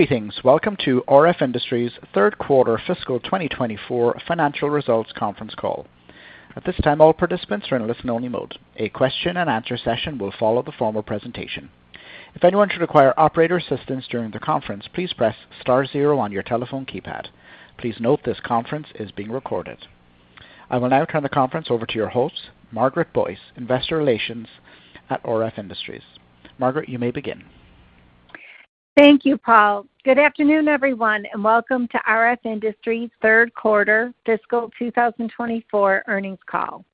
Greetings. Welcome to RF Industries' third quarter fiscal 2024 financial results conference call. At this time, all participants are in listen-only mode. A question-and-answer session will follow the formal presentation. If anyone should require operator assistance during the conference, please press star zero on your telephone keypad. Please note this conference is being recorded. I will now turn the conference over to your host, Margaret Boyce, Investor Relations at RF Industries. Margaret, you may begin. Thank you, Paul. Good afternoon, everyone, and welcome to RF Industries' third quarter fiscal 2024 earnings call.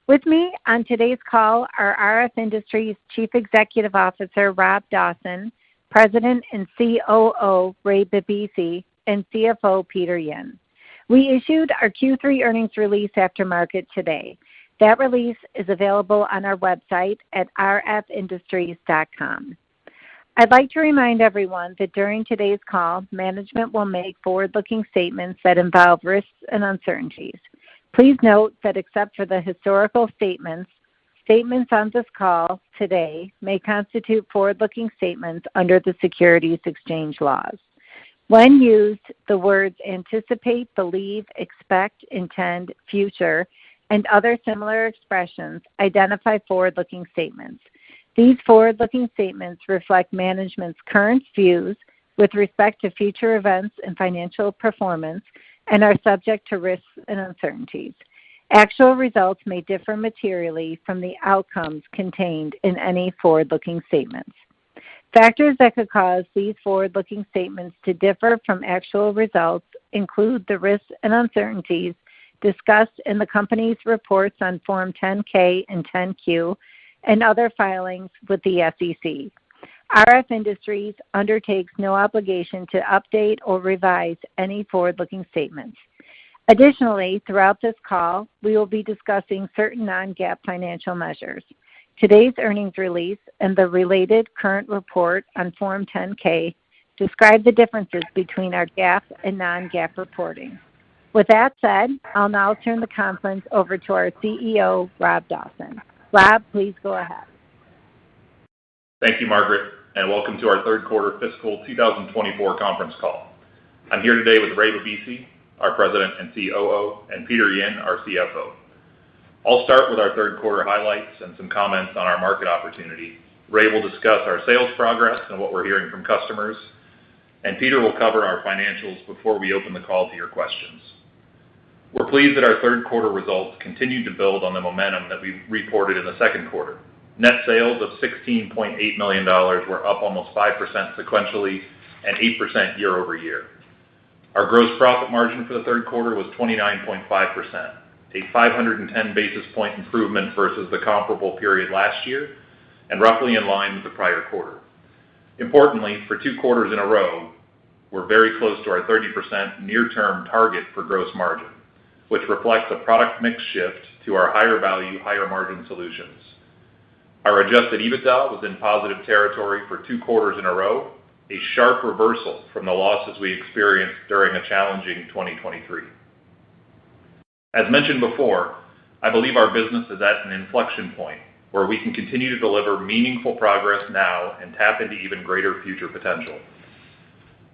With me on today's call are RF Industries Chief Executive Officer Rob Dawson, President and COO Ray Bibisi, and CFO Peter Yin. We issued our Q3 earnings release after market today. That release is available on our website at rfindustries.com. I'd like to remind everyone that during today's call, management will make forward-looking statements that involve risks and uncertainties. Please note that except for the historical statements on this call today may constitute forward-looking statements under the securities exchange laws. When used, the words anticipate, believe, expect, intend, future, and other similar expressions identify forward-looking statements. These forward-looking statements reflect management's current views with respect to future events and financial performance and are subject to risks and uncertainties. Actual results may differ materially from the outcomes contained in any forward-looking statements. Factors that could cause these forward-looking statements to differ from actual results include the risks and uncertainties discussed in the company's reports on Form 10-K and 10-Q and other filings with the SEC. RF Industries undertakes no obligation to update or revise any forward-looking statements. Additionally, throughout this call, we will be discussing certain non-GAAP financial measures. Today's earnings release and the related current report on Form 10-K describe the differences between our GAAP and non-GAAP reporting. With that said, I'll now turn the conference over to our CEO, Rob Dawson. Rob, please go ahead. Thank you, Margaret, and welcome to our third quarter fiscal 2024 conference call. I'm here today with Ray Bibisi, our President and COO, and Peter Yin, our CFO. I'll start with our third quarter highlights and some comments on our market opportunity. Ray will discuss our sales progress and what we're hearing from customers, and Peter will cover our financials before we open the call to your questions. We're pleased that our third quarter results continued to build on the momentum that we reported in the second quarter. Net sales of $16.8 million were up almost 5% sequentially and 8% year over year. Our gross profit margin for the third quarter was 29.5%, a 510 basis point improvement versus the comparable period last year, and roughly in line with the prior quarter. Importantly, for 2 quarters in a row, we're very close to our 30% near-term target for gross margin, which reflects a product mix shift to our higher value, higher margin solutions. Our adjusted EBITDA was in positive territory for 2 quarters in a row, a sharp reversal from the losses we experienced during a challenging 2023. As mentioned before, I believe our business is at an inflection point where we can continue to deliver meaningful progress now and tap into even greater future potential.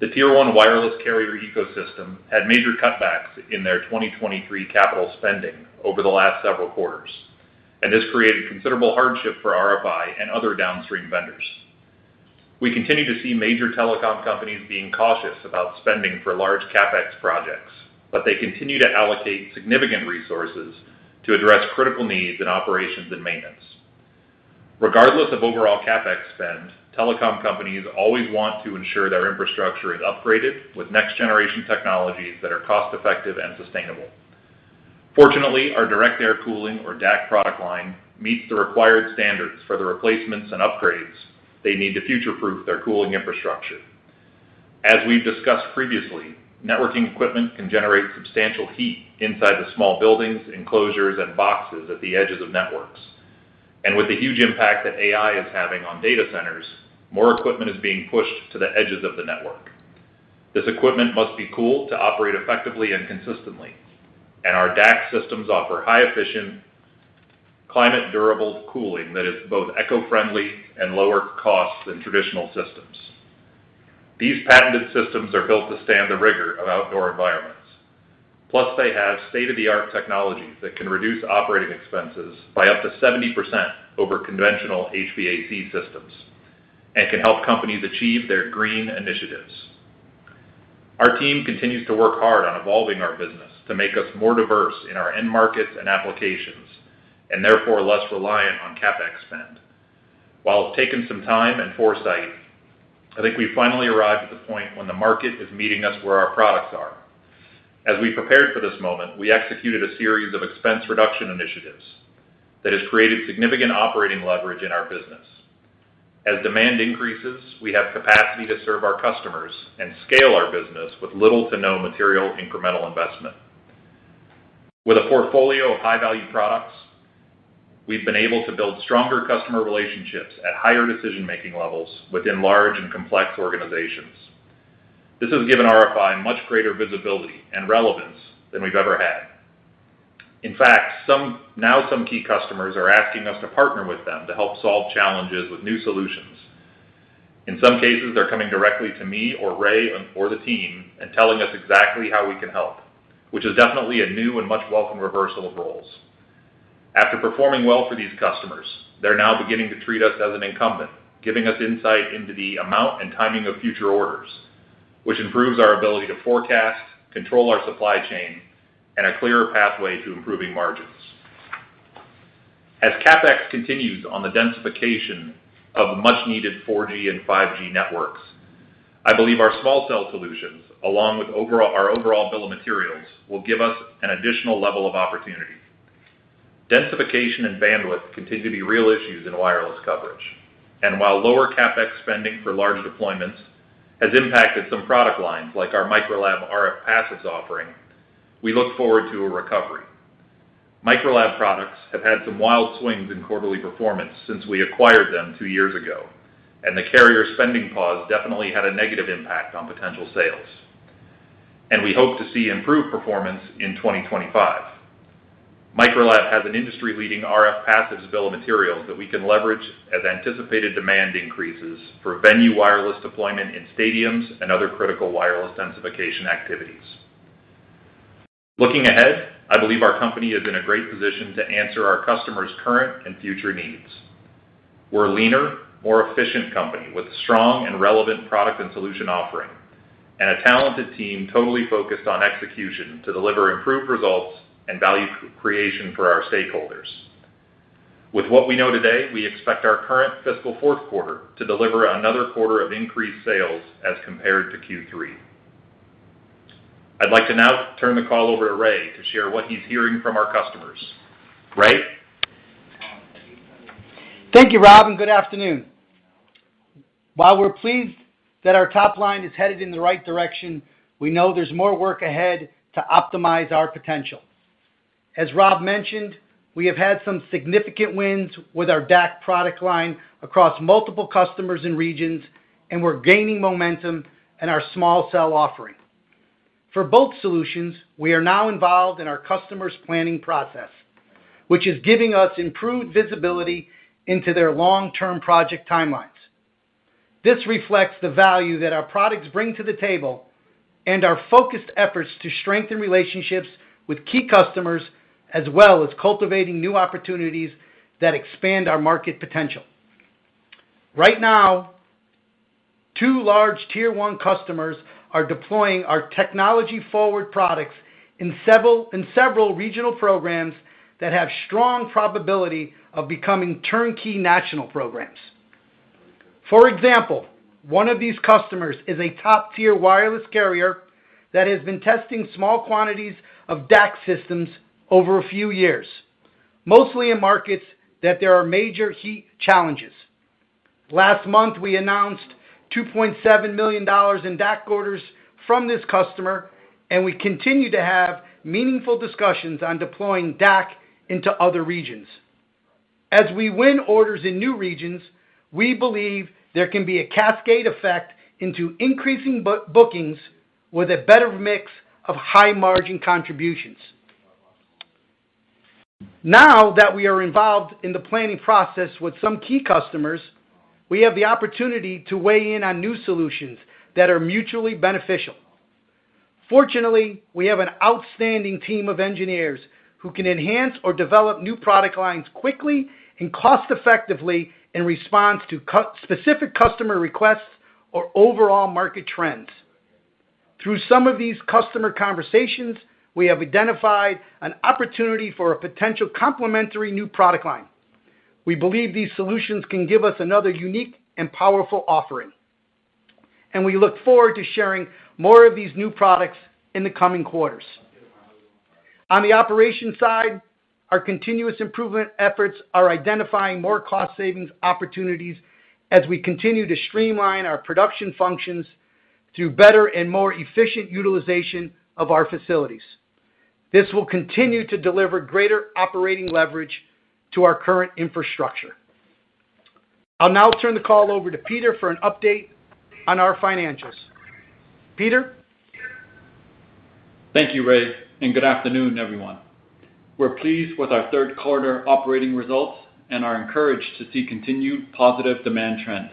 The Tier 1 wireless carrier ecosystem had major cutbacks in their 2023 capital spending over the last several quarters, and this created considerable hardship for RFI and other downstream vendors. We continue to see major telecom companies being cautious about spending for large CapEx projects, but they continue to allocate significant resources to address critical needs in operations and maintenance. Regardless of overall CapEx spend, telecom companies always want to ensure their infrastructure is upgraded with next-generation technologies that are cost-effective and sustainable. Fortunately, our direct air cooling, or DAC product line, meets the required standards for the replacements and upgrades they need to future-proof their cooling infrastructure. As we've discussed previously, networking equipment can generate substantial heat inside the small buildings, enclosures, and boxes at the edges of networks. And with the huge impact that AI is having on data centers, more equipment is being pushed to the edges of the network. This equipment must be cooled to operate effectively and consistently, and our DAC systems offer high-efficient, climate-durable cooling that is both eco-friendly and lower cost than traditional systems. These patented systems are built to stand the rigor of outdoor environments. Plus, they have state-of-the-art technologies that can reduce operating expenses by up to 70% over conventional HVAC systems and can help companies achieve their green initiatives. Our team continues to work hard on evolving our business to make us more diverse in our end markets and applications, and therefore less reliant on CapEx spend. While it's taken some time and foresight, I think we've finally arrived at the point when the market is meeting us where our products are. As we prepared for this moment, we executed a series of expense reduction initiatives that has created significant operating leverage in our business. As demand increases, we have capacity to serve our customers and scale our business with little to no material incremental investment. With a portfolio of high-value products, we've been able to build stronger customer relationships at higher decision-making levels within large and complex organizations. This has given RFI much greater visibility and relevance than we've ever had. In fact, some key customers are asking us to partner with them to help solve challenges with new solutions. In some cases, they're coming directly to me or Ray or the team and telling us exactly how we can help, which is definitely a new and much welcome reversal of roles. After performing well for these customers, they're now beginning to treat us as an incumbent, giving us insight into the amount and timing of future orders, which improves our ability to forecast, control our supply chain, and a clearer pathway to improving margins. As CapEx continues on the densification of much-needed 4G and 5G networks, I believe our small cell solutions, along with our overall bill of materials, will give us an additional level of opportunity. Densification and bandwidth continue to be real issues in wireless coverage, and while lower CapEx spending for large deployments has impacted some product lines like our Microlab RF passives offering, we look forward to a recovery. Microlab products have had some wild swings in quarterly performance since we acquired them 2 years ago, and the carrier spending pause definitely had a negative impact on potential sales. And we hope to see improved performance in 2025. Microlab has an industry-leading RF passives bill of materials that we can leverage as anticipated demand increases for venue wireless deployment in stadiums and other critical wireless densification activities. Looking ahead, I believe our company is in a great position to answer our customers' current and future needs. We're a leaner, more efficient company with a strong and relevant product and solution offering, and a talented team totally focused on execution to deliver improved results and value creation for our stakeholders. With what we know today, we expect our current fiscal fourth quarter to deliver another quarter of increased sales as compared to Q3. I'd like to now turn the call over to Ray to share what he's hearing from our customers. Ray? Thank you, Rob, and good afternoon. While we're pleased that our top line is headed in the right direction, we know there's more work ahead to optimize our potential. As Rob mentioned, we have had some significant wins with our DAC product line across multiple customers and regions, and we're gaining momentum in our small cell offering. For both solutions, we are now involved in our customers' planning process, which is giving us improved visibility into their long-term project timelines. This reflects the value that our products bring to the table and our focused efforts to strengthen relationships with key customers, as well as cultivating new opportunities that expand our market potential. Right now, 2 large Tier 1 customers are deploying our technology-forward products in several regional programs that have strong probability of becoming turnkey national programs. For example, one of these customers is a top-tier wireless carrier that has been testing small quantities of DAC systems over a few years, mostly in markets that there are major heat challenges. Last month, we announced $2.7 million in DAC orders from this customer, and we continue to have meaningful discussions on deploying DAC into other regions. As we win orders in new regions, we believe there can be a cascade effect into increasing bookings with a better mix of high-margin contributions. Now that we are involved in the planning process with some key customers, we have the opportunity to weigh in on new solutions that are mutually beneficial. Fortunately, we have an outstanding team of engineers who can enhance or develop new product lines quickly and cost-effectively in response to specific customer requests or overall market trends. Through some of these customer conversations, we have identified an opportunity for a potential complementary new product line. We believe these solutions can give us another unique and powerful offering, and we look forward to sharing more of these new products in the coming quarters. On the operations side, our continuous improvement efforts are identifying more cost savings opportunities as we continue to streamline our production functions through better and more efficient utilization of our facilities. This will continue to deliver greater operating leverage to our current infrastructure. I'll now turn the call over to Peter for an update on our financials. Peter? Thank you, Ray, and good afternoon, everyone. We're pleased with our third quarter operating results and are encouraged to see continued positive demand trends.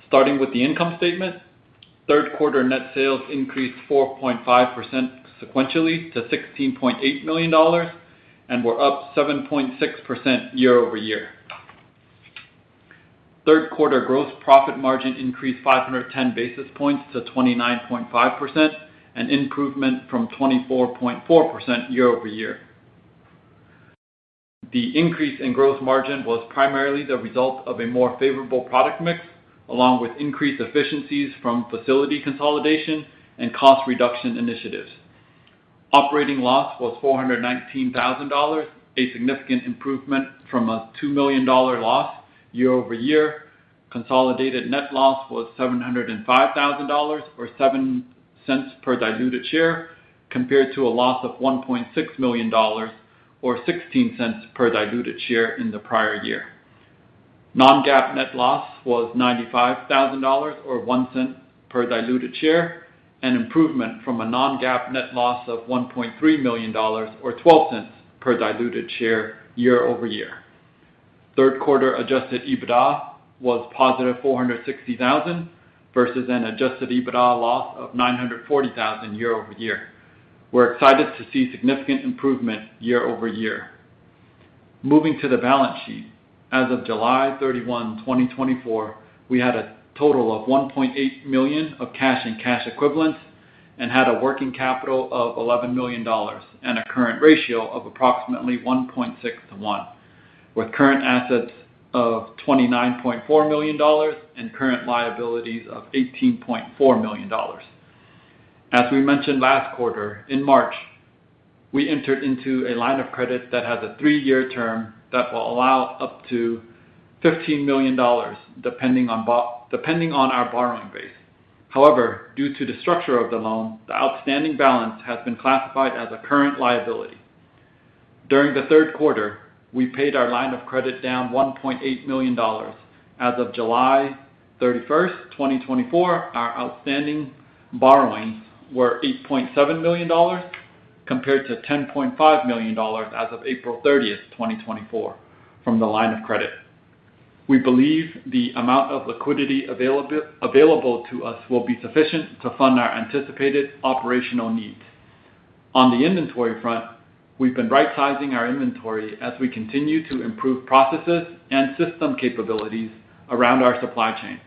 Starting with the income statement, third quarter net sales increased 4.5% sequentially to $16.8 million and were up 7.6% year over year. Third quarter gross profit margin increased 510 basis points to 29.5%, an improvement from 24.4% year over year. The increase in gross margin was primarily the result of a more favorable product mix, along with increased efficiencies from facility consolidation and cost reduction initiatives. Operating loss was $419,000, a significant improvement from a $2 million loss year over year. Consolidated net loss was $705,000, or 7 cents per diluted share, compared to a loss of $1.6 million, or 16 cents per diluted share in the prior year. Non-GAAP net loss was $95,000, or 1 cent per diluted share, an improvement from a non-GAAP net loss of $1.3 million, or 12 cents per diluted share year over year. Third quarter adjusted EBITDA was positive $460,000 versus an adjusted EBITDA loss of $940,000 year over year. We're excited to see significant improvement year over year. Moving to the balance sheet, as of July 31, 2024, we had a total of $1.8 million of cash and cash equivalents and had a working capital of $11 million and a current ratio of approximately 1.6 to 1, with current assets of $29.4 million and current liabilities of $18.4 million. As we mentioned last quarter, in March, we entered into a line of credit that has a 3-year term that will allow up to $15 million, depending on our borrowing base. However, due to the structure of the loan, the outstanding balance has been classified as a current liability. During the third quarter, we paid our line of credit down $1.8 million. As of July 31st, 2024, our outstanding borrowings were $8.7 million compared to $10.5 million as of April 30th, 2024, from the line of credit. We believe the amount of liquidity available to us will be sufficient to fund our anticipated operational needs. On the inventory front, we've been right-sizing our inventory as we continue to improve processes and system capabilities around our supply chain.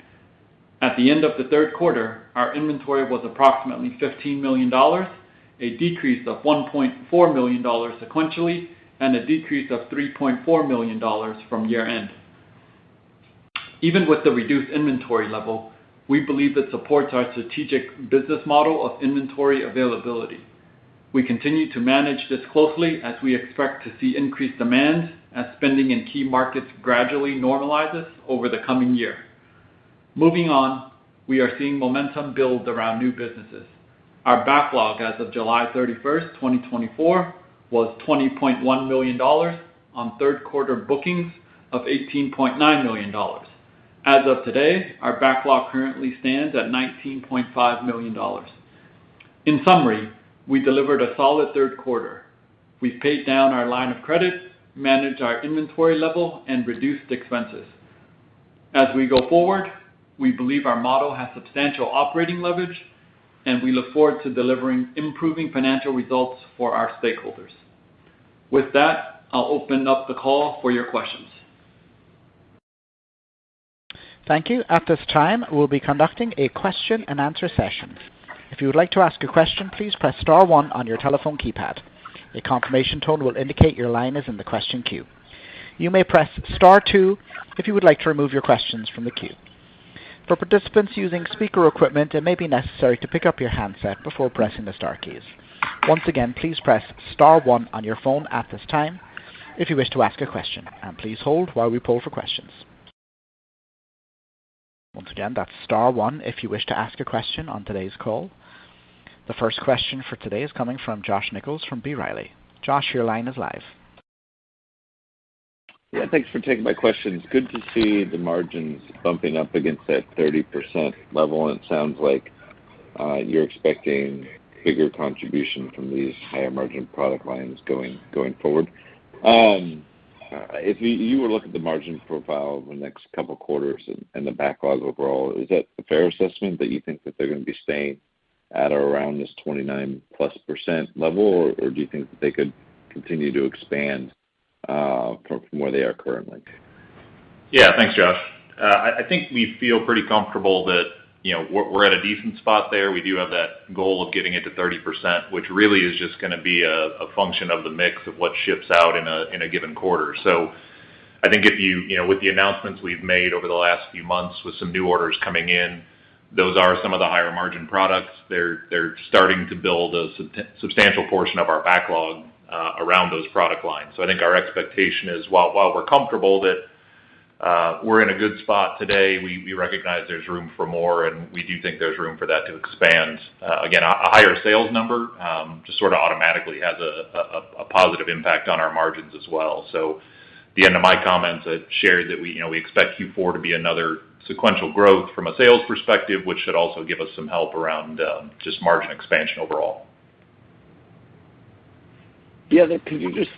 At the end of the third quarter, our inventory was approximately $15 million, a decrease of $1.4 million sequentially, and a decrease of $3.4 million from year-end. Even with the reduced inventory level, we believe it supports our strategic business model of inventory availability. We continue to manage this closely as we expect to see increased demand as spending in key markets gradually normalizes over the coming year. Moving on, we are seeing momentum build around new businesses. Our backlog as of July 31st, 2024 was $20.1 million on third quarter bookings of $18.9 million. As of today, our backlog currently stands at $19.5 million. In summary, we delivered a solid third quarter. We've paid down our line of credit, managed our inventory level, and reduced expenses. As we go forward, We believe our model has substantial operating leverage, and we look forward to delivering improving financial results for our stakeholders. With that, I'll open up the call for your questions. Thank you. At this time, we'll be conducting a question and answer session. If you would like to ask a question, please press star 1 on your telephone keypad. A confirmation tone will indicate your line is in the question queue. You may press star 2 if you would like to remove your questions from the queue. For participants using speaker equipment, it may be necessary to pick up your handset before pressing the star keys. Once again, please press star 1 on your phone at this time if you wish to ask a question, and please hold while we poll for questions. Once again, that's star 1 if you wish to ask a question on today's call. The first question for today is coming from Josh Nichols from B. Riley. Josh, your line is live. Yeah, thanks for taking my questions. Good to see the margins bumping up against that 30% level, and it sounds like you're expecting bigger contribution from these higher margin product lines going forward. If you were to look at the margin profile over the next couple of quarters and the backlog overall, is that a fair assessment that you think that they're going to be staying at or around this 29+% level, or do you think that they could continue to expand from where they are currently? Yeah, thanks, Josh. I think we feel pretty comfortable that we're at a decent spot there. We do have that goal of getting it to 30%, which really is just going to be a function of the mix of what ships out in a given quarter. So I think if with the announcements we've made over the last few months with some new orders coming in, those are some of the higher margin products. They're starting to build a substantial portion of our backlog around those product lines. So I think our expectation is while we're comfortable that we're in a good spot today, we recognize there's room for more, and we do think there's room for that to expand. Again, a higher sales number just sort of automatically has a positive impact on our margins as well. So at the end of my comments, I shared that we expect Q4 to be another sequential growth from a sales perspective, which should also give us some help around just margin expansion overall. Yeah, could you just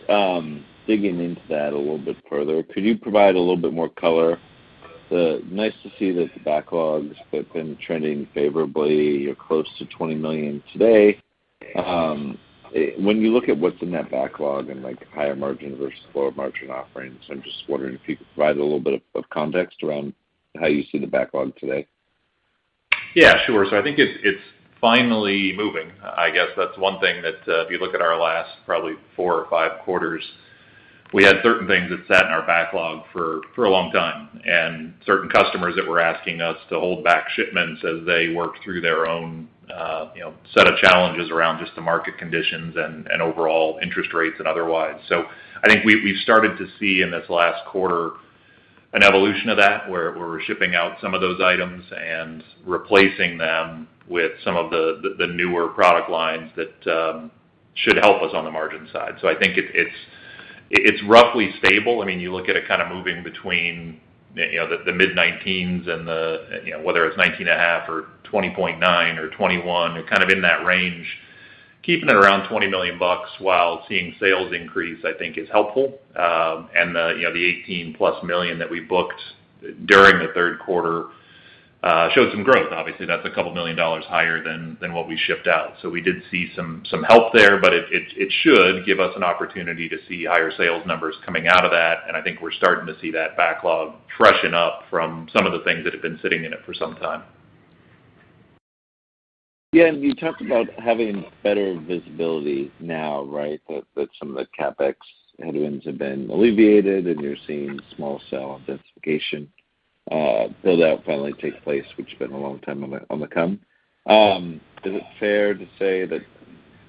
digging into that a little bit further? Could you provide a little bit more color? Nice to see that the backlogs have been trending favorably. You're close to $20 million today. When you look at what's in that backlog and like higher margin versus lower margin offerings, I'm just wondering if you could provide a little bit of context around how you see the backlog today. Yeah, sure. So I think it's finally moving. I guess that's one thing that if you look at our last probably 4 or 5 quarters, we had certain things that sat in our backlog for a long time, and certain customers that were asking us to hold back shipments as they worked through their own set of challenges around just the market conditions and overall interest rates and otherwise. So I think we've started to see in this last quarter an evolution of that where we're shipping out some of those items and replacing them with some of the newer product lines that should help us on the margin side. So I think it's roughly stable. I mean, you look at it kind of moving between the mid-19s and whether it's 19.5 or 20.9 or 21, or kind of in that range. Keeping it around $20 million while seeing sales increase, I think, is helpful. And the $18+ million that we booked during the third quarter showed some growth. Obviously, that's a couple $1 million higher than what we shipped out. So we did see some help there, but it should give us an opportunity to see higher sales numbers coming out of that. And I think we're starting to see that backlog freshen up from some of the things that have been sitting in it for some time. Yeah, and you talked about having better visibility now, right? That some of the CapEx headwinds have been alleviated, and you're seeing small cell densification build out finally take place, which has been a long time on the come. Is it fair to say that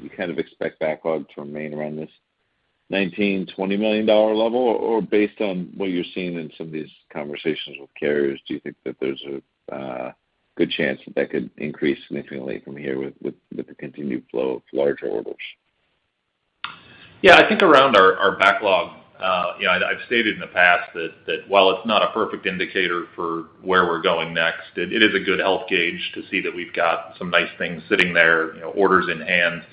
you kind of expect backlog to remain around this $19-20 million level, or based on what you're seeing in some of these conversations with carriers, do you think that there's a good chance that could increase significantly from here with the continued flow of larger orders? Yeah, I think around our backlog, I've stated in the past that while it's not a perfect indicator for where we're going next, it is a good health gauge to see that we've got some nice things sitting there, orders in hand.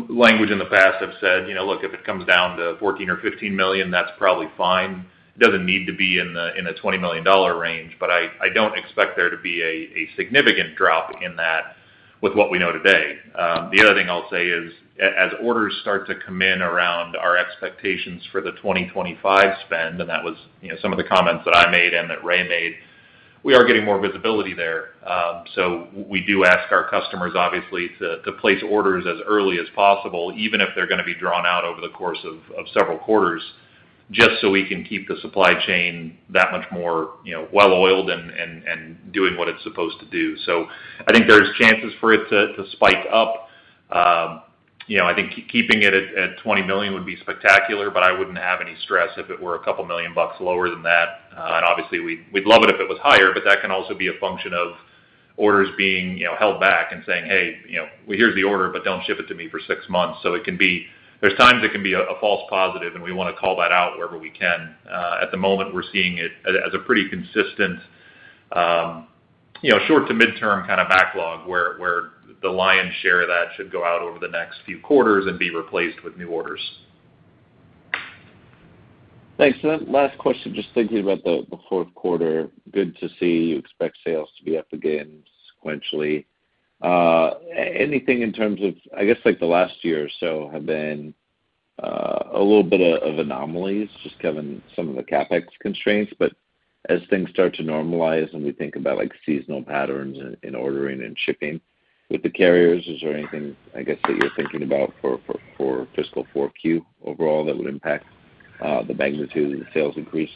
Language in the past have said, look, if it comes down to 14 or 15 million, that's probably fine. It doesn't need to be in a $20 million range, but I don't expect there to be a significant drop in that with what we know today. The other thing I'll say is, as orders start to come in around our expectations for the 2025 spend, and that was some of the comments that I made and that Ray made, we are getting more visibility there. So we do ask our customers, obviously, to place orders as early as possible, even if they're going to be drawn out over the course of several quarters, just so we can keep the supply chain that much more well-oiled and doing what it's supposed to do. So I think there's chances for it to spike up. I think keeping it at 20 million would be spectacular, but I wouldn't have any stress if it were a couple $1 million lower than that. And obviously, we'd love it if it was higher, but that can also be a function of orders being held back and saying, hey, well, here's the order, but don't ship it to me for 6 months. So there's times it can be a false positive, and we want to call that out wherever we can. At the moment, we're seeing it as a pretty consistent, short to midterm kind of backlog where the lion's share of that should go out over the next few quarters and be replaced with new orders. Thanks. So then last question, just thinking about the fourth quarter, good to see you expect sales to be up again sequentially. Anything in terms of, I guess, like the last year or so have been a little bit of anomalies, just given some of the CapEx constraints, but as things start to normalize and we think about like seasonal patterns in ordering and shipping with the carriers, is there anything, I guess, that you're thinking about for fiscal 4Q overall that would impact the magnitude of the sales increase?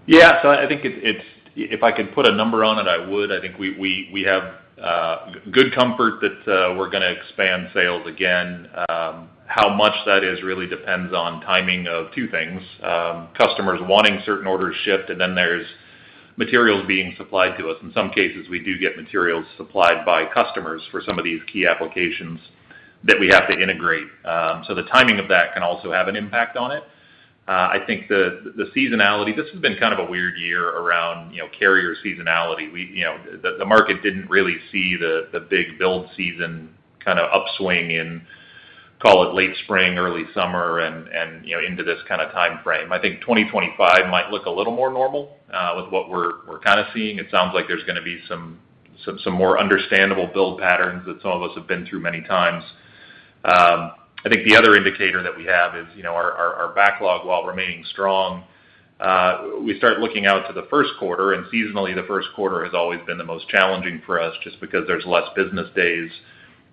Yeah, so I think it's if I could put a number on it, I would. I think we have good comfort that we're going to expand sales again. How much that is really depends on timing of two things. Customers wanting certain orders shipped, and then there's materials being supplied to us. In some cases, we do get materials supplied by customers for some of these key applications that we have to integrate. So the timing of that can also have an impact on it. I think the seasonality, this has been kind of a weird year around carrier seasonality. The market didn't really see the big build season kind of upswing in, call it late spring, early summer, and into this kind of time frame. I think 2025 might look a little more normal with what we're kind of seeing. It sounds like there's going to be some more understandable build patterns that some of us have been through many times. I think the other indicator that we have is our backlog, while remaining strong. We start looking out to the first quarter, and seasonally the first quarter has always been the most challenging for us just because there's less business days.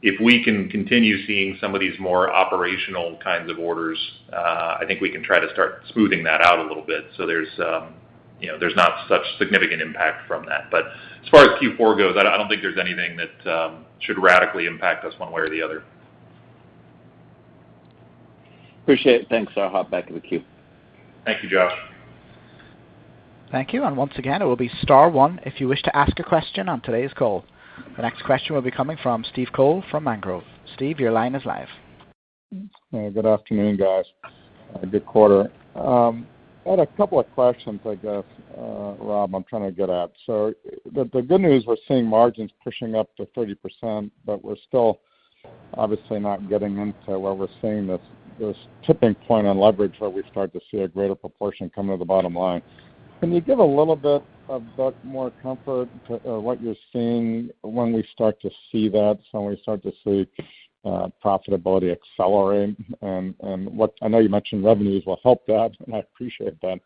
If we can continue seeing some of these more operational kinds of orders, I think we can try to start smoothing that out a little bit. So there's not such significant impact from that. But as far as Q4 goes, I don't think there's anything that should radically impact us one way or the other. Appreciate it. Thanks. I'll hop back in the queue. Thank you, Josh. Thank you. And once again, it will be star one if you wish to ask a question on today's call. The next question will be coming from Steve Cole from Mangrove. Steve, your line is live. Good afternoon, guys. Good quarter. I had a couple of questions, I guess, Rob, I'm trying to get at. So the good news, we're seeing margins pushing up to 30%, but we're still obviously not getting into where we're seeing this tipping point on leverage where we start to see a greater proportion coming to the bottom line. Can you give a little bit of more comfort to what you're seeing when we start to see that, so when we start to see profitability accelerate, and what I know you mentioned revenues will help that, and I appreciate that,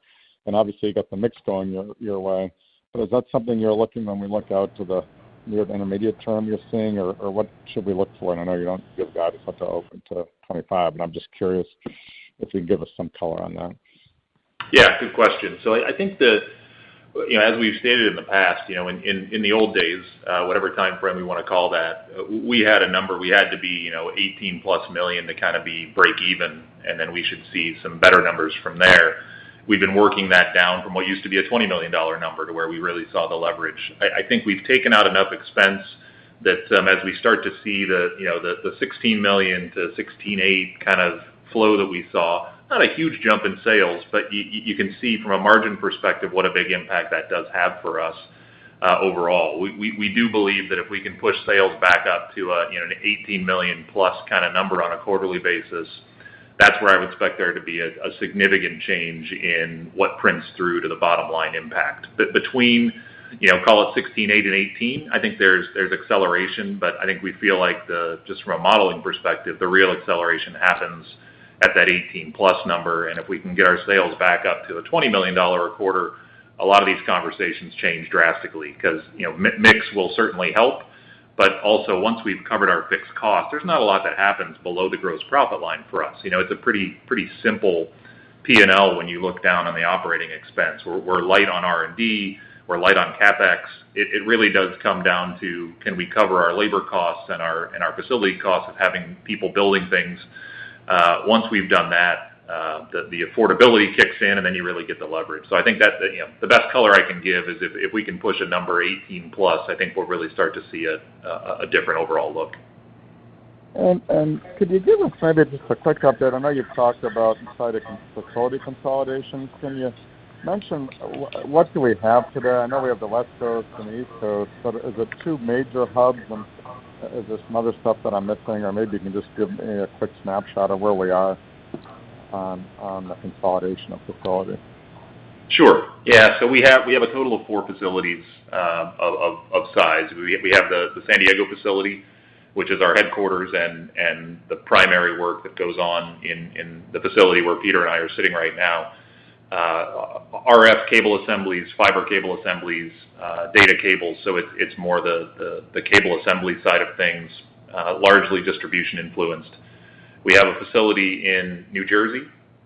and obviously you got the mix going your way, but is that something you're looking when we look out to the near to intermediate term you're seeing, or what should we look for? And I know you don't give guidance up to open to 25, but I'm just curious if you can give us some color on that. Yeah, good question. So I think that, as we've stated in the past, in the old days, whatever time frame we want to call that, we had a number. We had to be, 18+ million to kind of be break even, and then we should see some better numbers from there. We've been working that down from what used to be a $20 million number to where we really saw the leverage. I think we've taken out enough expense that as we start to see the 16 million to 16.8 kind of flow that we saw, not a huge jump in sales, but you can see from a margin perspective what a big impact that does have for us overall. We do believe that if we can push sales back up to an 18 million plus kind of number on a quarterly basis, that's where I would expect there to be a significant change in what prints through to the bottom line impact. But between, call it 16.8 and 18, I think there's acceleration, but I think we feel like just from a modeling perspective, the real acceleration happens at that 18 plus number. And if we can get our sales back up to a $20 million a quarter, a lot of these conversations change drastically because, mix will certainly help. But also, once we've covered our fixed costs, there's not a lot that happens below the gross profit line for us. It's a pretty simple P&L when you look down on the operating expense. We're light on R&D, we're light on CapEx. It really does come down to, can we cover our labor costs and our facility costs of having people building things. Once we've done that, the affordability kicks in, and then you really get the leverage. So I think that the best color I can give is if we can push a number 18 plus, I think we'll really start to see a different overall look. And could you give us maybe just a quick update? I know you've talked about site facility consolidations. Can you mention what do we have today? I know we have the West Coast and the East Coast, but is it two major hubs, and is there some other stuff that I'm missing, or maybe you can just give me a quick snapshot of where we are on the consolidation of facilities? Sure. Yeah. So we have a total of 4 facilities of size. We have the San Diego facility, which is our headquarters and the primary work that goes on in the facility where Peter and I are sitting right now. RF cable assemblies, fiber cable assemblies, data cables. So it's more the cable assembly side of things, largely distribution influenced. We have a facility in New Jersey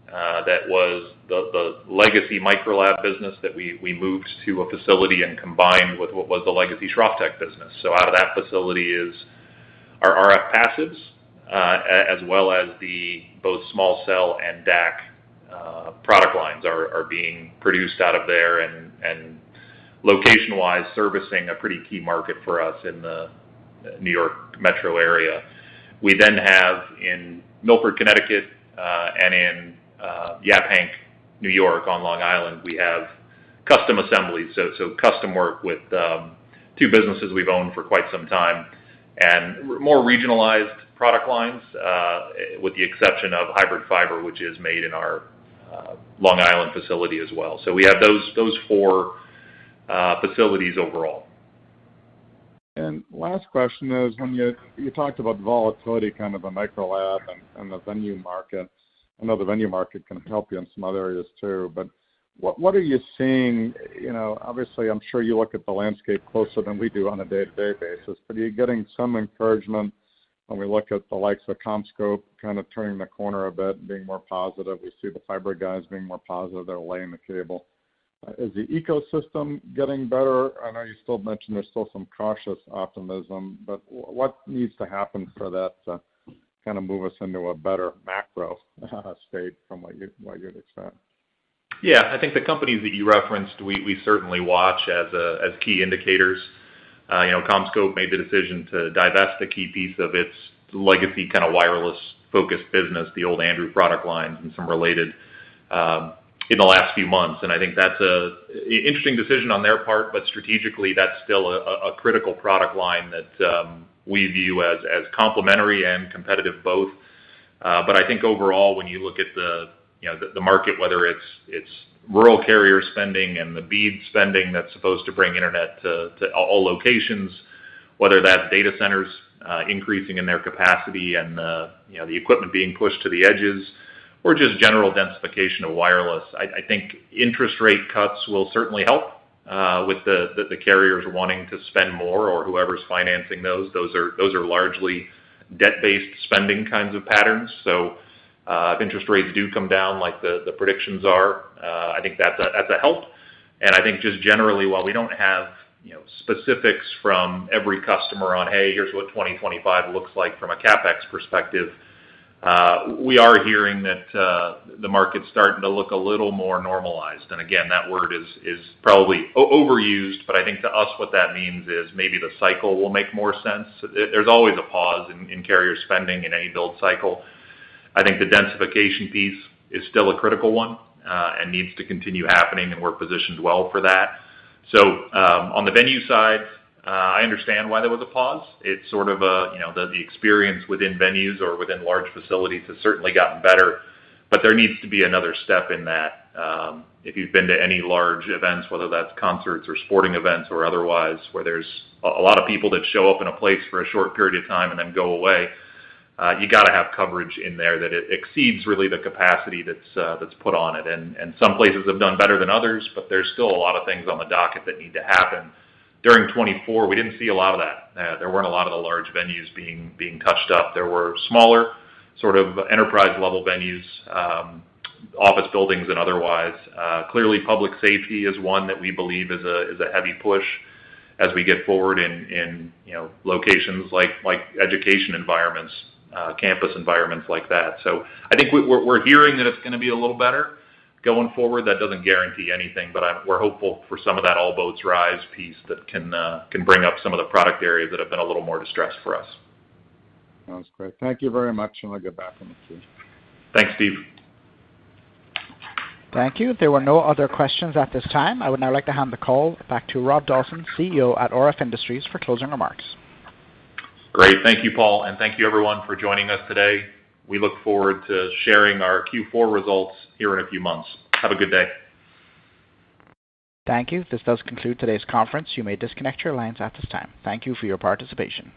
that was the legacy Microlab business that we moved to a facility and combined with what was the legacy Schrofftech business. So out of that facility is our RF passives, as well as both small cell and DAC product lines are being produced out of there and location-wise servicing a pretty key market for us in the New York metro area. We then have in Milford, Connecticut, and in Yaphank, New York on Long Island, we have custom assemblies, so custom work with 2 businesses we've owned for quite some time, and more regionalized product lines, with the exception of hybrid fiber, which is made in our Long Island facility as well. So we have those 4 facilities overall. And last question is, when you talked about volatility, kind of the Microlab and the venue market. I know the venue market can help you in some other areas too, but what are you seeing? Obviously, I'm sure you look at the landscape closer than we do on a day-to-day basis, but are you getting some encouragement when we look at the likes of CommScope kind of turning the corner a bit, being more positive? We see the fiber guys being more positive. They're laying the cable. Is the ecosystem getting better? I know you still mentioned there's still some cautious optimism, but what needs to happen for that to kind of move us into a better macro state from what you'd expect? Yeah, I think the companies that you referenced, we certainly watch as key indicators. CommScope made the decision to divest a key piece of its legacy kind of wireless-focused business, the old Andrew product lines and some related, in the last few months. And I think that's an interesting decision on their part, but strategically that's still a critical product line that we view as complementary and competitive both. But I think overall, when you look at the market, whether it's rural carrier spending and the BEAD spending that's supposed to bring internet to all locations, whether that's data centers increasing in their capacity and the equipment being pushed to the edges, or just general densification of wireless. I think interest rate cuts will certainly help with the carriers wanting to spend more, or whoever's financing those. Those are largely debt-based spending kinds of patterns. So if interest rates do come down like the predictions are, I think that's a help. And I think just generally, while we don't have specifics from every customer on, hey, here's what 2025 looks like from a CapEx perspective, we are hearing that the market's starting to look a little more normalized. And again, that word is probably overused, but I think to us what that means is maybe the cycle will make more sense. There's always a pause in carrier spending in any build cycle. I think the densification piece is still a critical one and needs to continue happening, and we're positioned well for that. So on the venue side, I understand why there was a pause. It's sort of the experience within venues or within large facilities has certainly gotten better, but there needs to be another step in that. If you've been to any large events, whether that's concerts or sporting events or otherwise, where there's a lot of people that show up in a place for a short period of time and then go away, you got to have coverage in there that it exceeds really the capacity that's put on it. And some places have done better than others, but there's still a lot of things on the docket that need to happen. During 24, we didn't see a lot of that. There weren't a lot of the large venues being touched up. There were smaller, sort of enterprise-level venues, office buildings and otherwise. Clearly, public safety is one that we believe is a heavy push as we get forward in locations like education environments, campus environments like that. So I think we're hearing that it's going to be a little better going forward. That doesn't guarantee anything, but we're hopeful for some of that all boats rise piece that can bring up some of the product areas that have been a little more distressed for us. Sounds great. Thank you very much, and I'll get back on the queue. Thanks, Steve. Thank you. There were no other questions at this time. I would now like to hand the call back to Rob Dawson, CEO at RF Industries, for closing remarks. Great. Thank you, Paul, and thank you, everyone, for joining us today. We look forward to sharing our Q4 results here in a few months. Have a good day. Thank you. This does conclude today's conference. You may disconnect your lines at this time. Thank you for your participation.